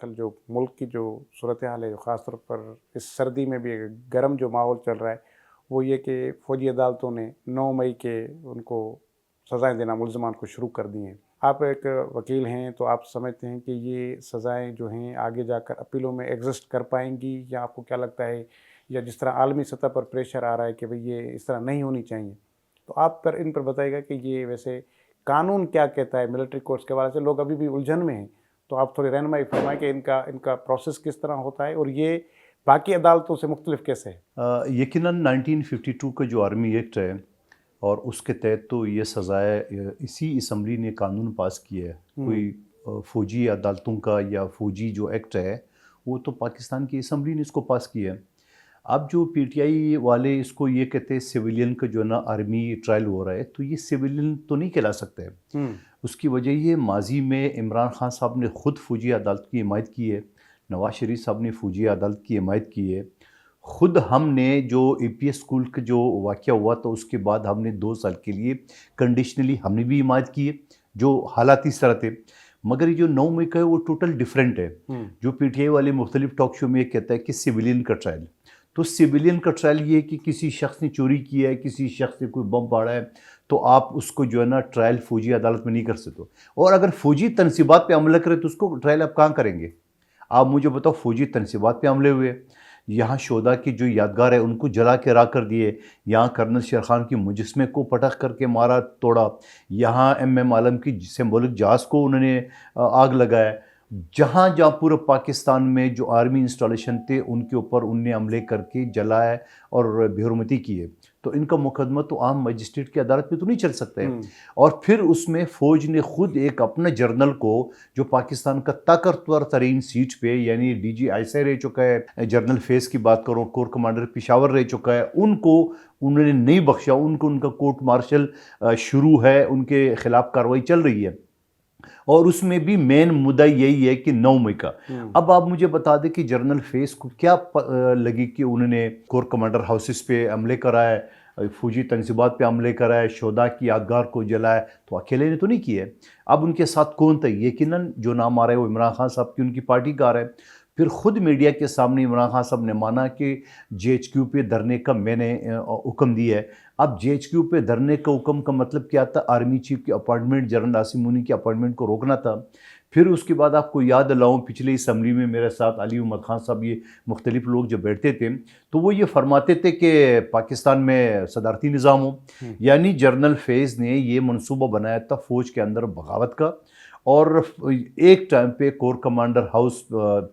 کل جو ملک کی جو صورتحال ہے، خاص طور پر اس سردی میں بھی گرم جو ماحول چل رہا ہے، وہ یہ کہ فوجی عدالتوں نے 9 مئی کے ان کو سزائیں دینا ملزمان کو شروع کر دی ہیں۔ آپ ایک وکیل ہیں تو آپ سمجھتے ہیں کہ یہ سزائیں جو ہیں آگے جا کر اپیلوں میں ایگزسٹ کر پائیں گی، یا آپ کو کیا لگتا ہے، یا جس طرح عالمی سطح پر پریشر آ رہا ہے کہ بھئی یہ اس طرح نہیں ہونی چاہیے، تو آپ ان پر بتائے گا کہ یہ ویسے قانون کیا کہتا ہے ملٹری کورٹس کے حوالے سے؟ لوگ ابھی بھی الجھن میں ہیں، تو آپ تھوڑی رہنمائی فرمائیں کہ ان کا پروسیس کس طرح ہوتا ہے اور یہ باقی عدالتوں سے مختلف کیسے ہے؟ یقیناً 1952 کا جو آرمی ایکٹ ہے اور اس کے تحت تو یہ سزائے اسی اسمبلی نے قانون پاس کیا ہے۔ کوئی فوجی عدالتوں کا یا فوجی جو ایکٹ ہے وہ تو پاکستان کی اسمبلی نے اس کو پاس کیا ہے۔ اب جو پی ٹی آئی والے اس کو یہ کہتے ہیں سویلین کا جو ہے نا آرمی ٹرائل ہو رہا ہے، تو یہ سویلین تو نہیں کہلا سکتے۔ اس کی وجہ یہ ماضی میں عمران خان صاحب نے خود فوجی عدالت کی حمایت کی ہے، نواز شریف صاحب نے فوجی عدالت کی حمایت کی ہے، خود ہم نے جو اے پی ایس اسکول کا جو واقعہ ہوا تو اس کے بعد ہم نے 2 سال کے لیے کنڈیشنلی ہم نے بھی حمایت کی ہے، جو حالات اس طرح تھے۔ مگر یہ جو 9 مئی کا ہے وہ ٹوٹل ڈیفرنٹ ہے۔ جو پی ٹی آئی والے مختلف ٹاک شو میں یہ کہتا ہے کہ سویلین کا ٹرائل، تو سویلین کا ٹرائل یہ ہے کہ کسی شخص نے چوری کیا ہے، کسی شخص نے کوئی بم پاڑا ہے، تو آپ اس کو جو ہے نا ٹرائل فوجی عدالت میں نہیں کر سکتے، اور اگر فوجی تنصیبات پہ عملہ کرے تو اس کو ٹرائل آپ کہاں کریں گے؟ آپ مجھے بتاؤ، فوجی تنصیبات پہ حملے ہوئے، یہاں شہداء کی جو یادگار ہے ان کو جلا کے راکھ کر دیے، یہاں کرنل شیر خان کی مجسمے کو پٹخ کر کے مارا توڑا، یہاں ایم عالم کی سمبولک جہاز کو انہوں نے آگ لگایا، جہاں جہاں پورے پاکستان میں جو آرمی انسٹالیشن تھے ان کے اوپر ان نے حملے کر کے جلائے اور بے حرمتی کیے، تو ان کا مقدمہ تو عام مجسٹریٹ کی عدالت میں تو نہیں چل سکتا ہے۔ اور پھر اس میں فوج نے خود ایک اپنا جرنل کو، جو پاکستان کا طاقتور ترین سیٹ پہ یعنی ڈی جی آئی سی رہ چکا ہے، جرنل فیض کی بات کروں، کور کمانڈر پشاور رہ چکا ہے، ان کو انہوں نے نہیں بخشا، ان کا کورٹ مارشل شروع ہے، ان کے خلاف کارروائی چل رہی ہے، اور اس میں بھی مین مدعا یہی ہے کہ 9 مئی کا۔ اب آپ مجھے بتا دیں کہ جرنل فیض کو کیا لگی کہ انہوں نے کور کمانڈر ہاؤسز پہ حملے کرائے، فوجی تنصیبات پہ حملے کرائے، شہداء کی یادگار کو جلائے، تو اکیلے نے تو نہیں کیے۔ اب ان کے ساتھ کون تھا؟ یقیناً جو نام آ رہا ہے وہ عمران خان صاحب کی ان کی پارٹی کا آ رہا ہے۔ پھر خود میڈیا کے سامنے عمران خان صاحب نے مانا کہ جے ایچ کیو پہ دھرنے کا میں نے حکم دیا ہے۔ اب جے ایچ کیو پہ دھرنے کا حکم کا مطلب کیا تھا؟ آرمی چیف کی اپائنٹمنٹ، جنرل عاصم مونی کی اپائنٹمنٹ کو روکنا تھا۔ پھر اس کے بعد آپ کو یاد دلاؤں، پچھلے اسمبلی میں میرے ساتھ علی محمد خان صاحب، یہ مختلف لوگ جو بیٹھتے تھے، تو وہ یہ فرماتے تھے کہ پاکستان میں صدارتی نظام ہو، یعنی جنرل فیض نے یہ منصوبہ بنایا تھا فوج کے اندر بغاوت کا، اور ایک ٹائم پہ corps commander house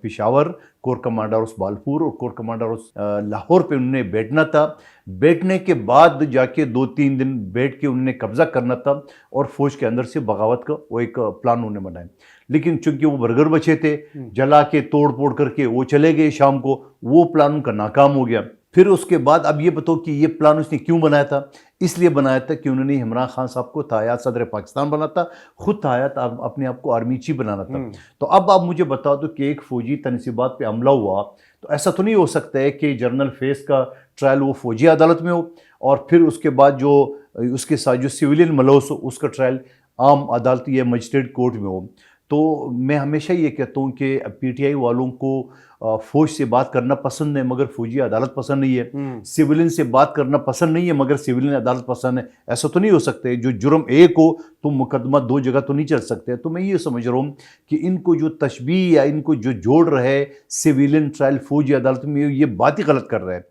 Peshawar, corps commander house بالپور اور کور کمانڈر ہاؤس لاہور پہ انہوں نے بیٹھنا تھا۔ بیٹھنے کے بعد جا کے 2-3 دن بیٹھ کے انہوں نے قبضہ کرنا تھا، اور فوج کے اندر سے بغاوت کا وہ ایک پلان انہوں نے بنایا، لیکن چونکہ وہ برگر بچے تھے، جلا کے توڑ پھوڑ کر کے وہ چلے گئے شام کو، وہ پلان ان کا ناکام ہو گیا۔ پھر اس کے بعد اب یہ بتاؤ کہ یہ پلان اس نے کیوں بنایا تھا؟ اس لیے بنایا تھا کہ انہوں نے عمران خان صاحب کو تایاد صدر پاکستان بنا تھا، خود تایاد اپنے آپ کو آرمی چیف بنانا تھا۔ تو اب آپ مجھے بتا دو کہ ایک فوجی تنصیبات پہ حملہ ہوا، تو ایسا تو نہیں ہو سکتا ہے کہ جنرل فیض کا ٹرائل وہ فوجی عدالت میں ہو، اور پھر اس کے بعد جو اس کے ساتھ جو سویلین ملوث ہو اس کا ٹرائل عام عدالت یا مجسٹریٹ کورٹ میں ہو۔ تو میں ہمیشہ یہ کہتا ہوں کہ پی ٹی آئی والوں کو فوج سے بات کرنا پسند ہے مگر فوجی عدالت پسند نہیں ہے، سویلین سے بات کرنا پسند نہیں ہے مگر سویلین عدالت پسند ہے۔ ایسا تو نہیں ہو سکتا ہے، جو جرم ایک ہو تو مقدمہ 2 جگہ تو نہیں چل سکتے۔ تو میں یہ سمجھ رہا ہوں کہ ان کو جو تشبیہ یا ان کو جو جوڑ رہے سویلین ٹرائل فوجی عدالت میں، یہ بات ہی غلط کر رہا ہے۔